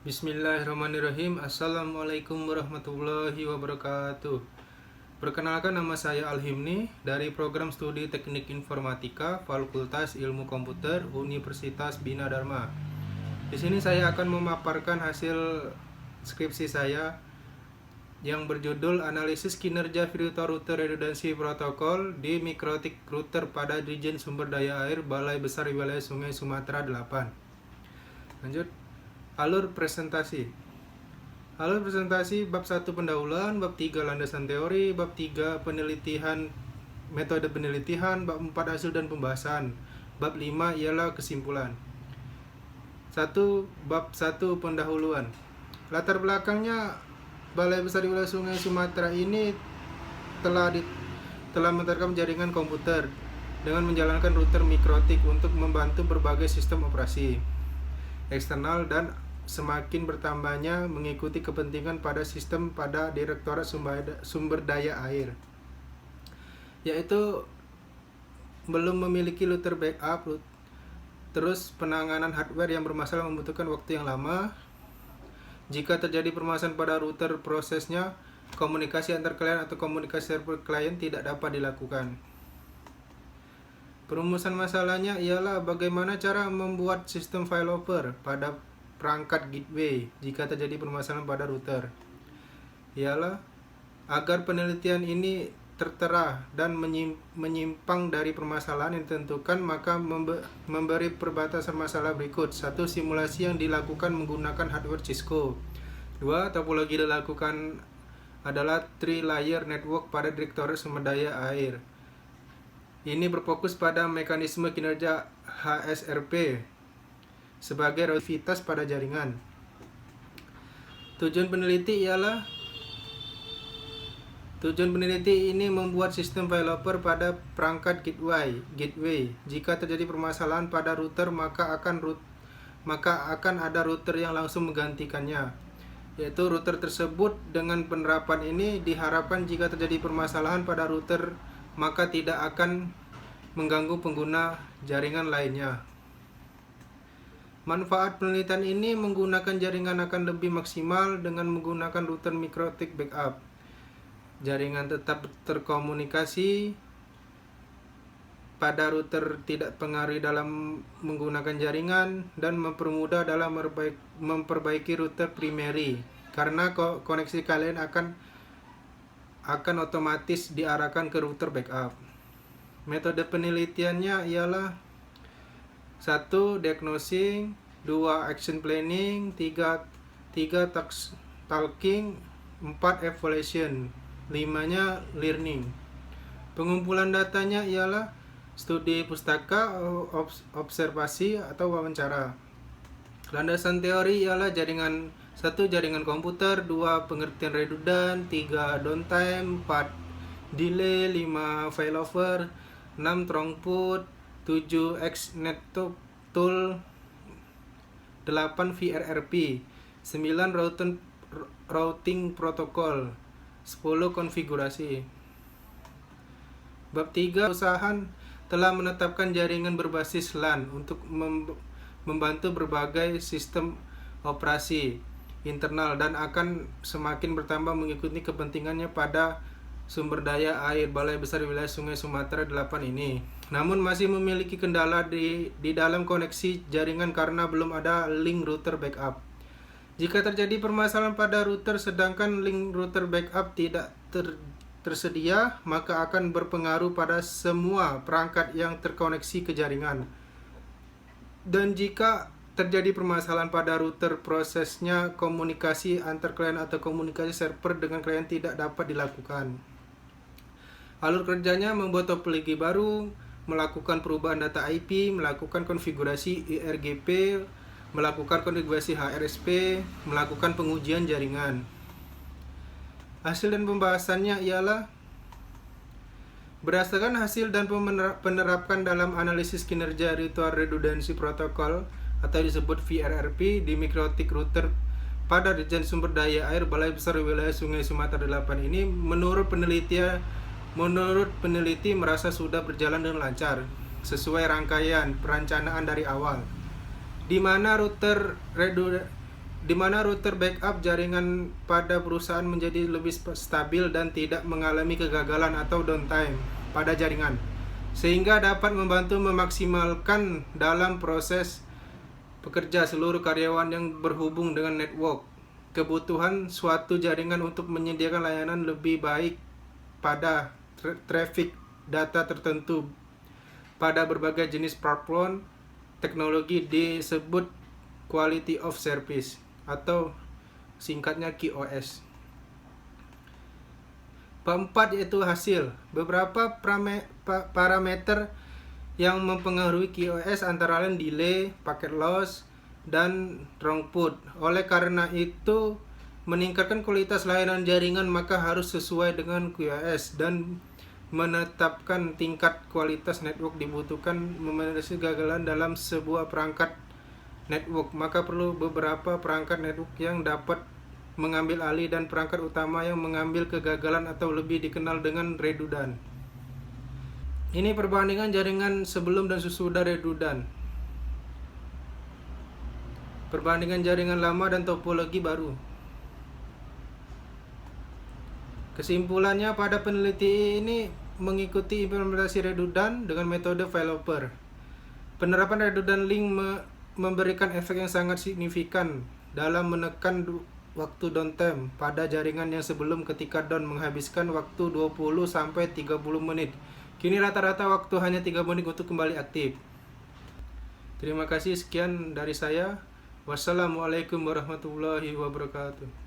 Bismillahirrahmanirrahim. Assalamualaikum warahmatullahi wabarakatuh. Perkenalkan, nama saya Alhimni dari program studi Teknik Informatika Fakultas Ilmu Komputer Universitas Bina Dharma. Di sini saya akan memaparkan hasil skripsi saya yang berjudul Analisis Kinerja Virtual Router Redundancy Protokol di Mikrotik Router pada Dirjen Sumber Daya Air Balai Besar Wilayah Sungai Sumatera 8. Lanjut. Alur presentasi bab 1 pendahuluan, bab 3 landasan teori, bab 3 penelitian, metode penelitian, bab 4 hasil dan pembahasan, bab 5 ialah kesimpulan. Bab 1 pendahuluan. Latar belakangnya, Balai Besar Wilayah Sungai Sumatera ini telah menerapkan jaringan komputer dengan menjalankan router mikrotik untuk membantu berbagai sistem operasi eksternal dan semakin bertambahnya mengikuti kepentingan pada sistem pada Direktorat Sumber Daya Air, yaitu belum memiliki router backup. Terus penanganan hardware yang bermasalah membutuhkan waktu yang lama. Jika terjadi permasalahan pada router, prosesnya komunikasi antar klien atau komunikasi server klien tidak dapat dilakukan. Perumusan masalahnya ialah bagaimana cara membuat sistem failover pada perangkat gateway jika terjadi permasalahan pada router. Ialah agar penelitian ini tertera dan menyimpang dari permasalahan yang ditentukan, maka memberi perbatasan masalah berikut. 1. Simulasi yang dilakukan menggunakan hardware Cisco. 2. Topologi dilakukan adalah 3-layer network pada Direktorat Sumber Daya Air. Ini berfokus pada mekanisme kinerja HSRP sebagai relativitas pada jaringan. Tujuan peneliti ini membuat sistem failover pada perangkat gateway. Jika terjadi permasalahan pada router, maka akan ada router yang langsung menggantikannya, yaitu router tersebut. Dengan penerapan ini diharapkan jika terjadi permasalahan pada router, maka tidak akan mengganggu pengguna jaringan lainnya. Manfaat penelitian ini menggunakan jaringan akan lebih maksimal dengan menggunakan router mikrotik backup. Jaringan tetap terkomunikasi pada router, tidak pengaruh dalam menggunakan jaringan, dan mempermudah dalam memperbaiki router primary karena koneksi kalian akan otomatis diarahkan ke router backup. Metode penelitiannya ialah 1. Diagnosing, 2. Action planning, 3. Talking, 4. Evaluation, 5-nya learning. Pengumpulan datanya ialah studi pustaka, observasi atau wawancara. Landasan teori ialah 1. Jaringan komputer, 2. Pengertian redundan, 3. downtime, 4. delay, 5. failover, 6. throughput, 7. XNet tool, 8. VRRP, 9. routing protokol, 10. konfigurasi. Bab 3. Perusahaan telah menetapkan jaringan berbasis LAN untuk membantu berbagai sistem operasi internal dan akan semakin bertambah mengikuti kepentingannya pada sumber daya air Balai Besar Wilayah Sungai Sumatera 8 ini. Namun masih memiliki kendala di dalam koneksi jaringan karena belum ada link router backup. Jika terjadi permasalahan pada router sedangkan link router backup tidak tersedia, maka akan berpengaruh pada semua perangkat yang terkoneksi ke jaringan. Dan jika terjadi permasalahan pada router, prosesnya komunikasi antar klien atau komunikasi server dengan klien tidak dapat dilakukan. Alur kerjanya membuat topologi baru, melakukan perubahan data IP, melakukan konfigurasi IRGP, melakukan konfigurasi HRSP, melakukan pengujian jaringan. Hasil dan pembahasannya ialah berdasarkan hasil dan penerapan dalam analisis kinerja Virtual Redundancy Protocol atau disebut VRRP di mikrotik router pada Dirjen Sumber Daya Air Balai Besar Wilayah Sungai Sumatera 8 ini, menurut peneliti merasa sudah berjalan dengan lancar sesuai rangkaian perencanaan dari awal, di mana router di mana router backup jaringan pada perusahaan menjadi lebih stabil dan tidak mengalami kegagalan atau downtime pada jaringan, sehingga dapat membantu memaksimalkan dalam proses bekerja seluruh karyawan yang berhubung dengan network. Kebutuhan suatu jaringan untuk menyediakan layanan lebih baik pada traffic data tertentu pada berbagai jenis platform teknologi disebut quality of service atau singkatnya QoS. Keempat yaitu hasil. Beberapa parameter yang mempengaruhi QoS antara lain delay, packet loss, dan throughput. Oleh karena itu, meningkatkan kualitas layanan jaringan maka harus sesuai dengan QoS, dan menetapkan tingkat kualitas network dibutuhkan meminimalisir kegagalan dalam sebuah perangkat network. Maka perlu beberapa perangkat network yang dapat mengambil alih dan perangkat utama yang mengambil kegagalan atau lebih dikenal dengan redundant. Ini perbandingan jaringan sebelum dan sesudah redundant. Perbandingan jaringan lama dan topologi baru. Kesimpulannya, pada penelitian ini mengikuti implementasi redundant dengan metode failover. Penerapan redundant link memberikan efek yang sangat signifikan dalam menekan waktu downtime pada jaringan yang sebelum ketika down menghabiskan waktu 20-30 menit. Kini rata-rata waktu hanya 3 menit untuk kembali aktif. Terima kasih, sekian dari saya. Wassalamualaikum warahmatullahi wabarakatuh.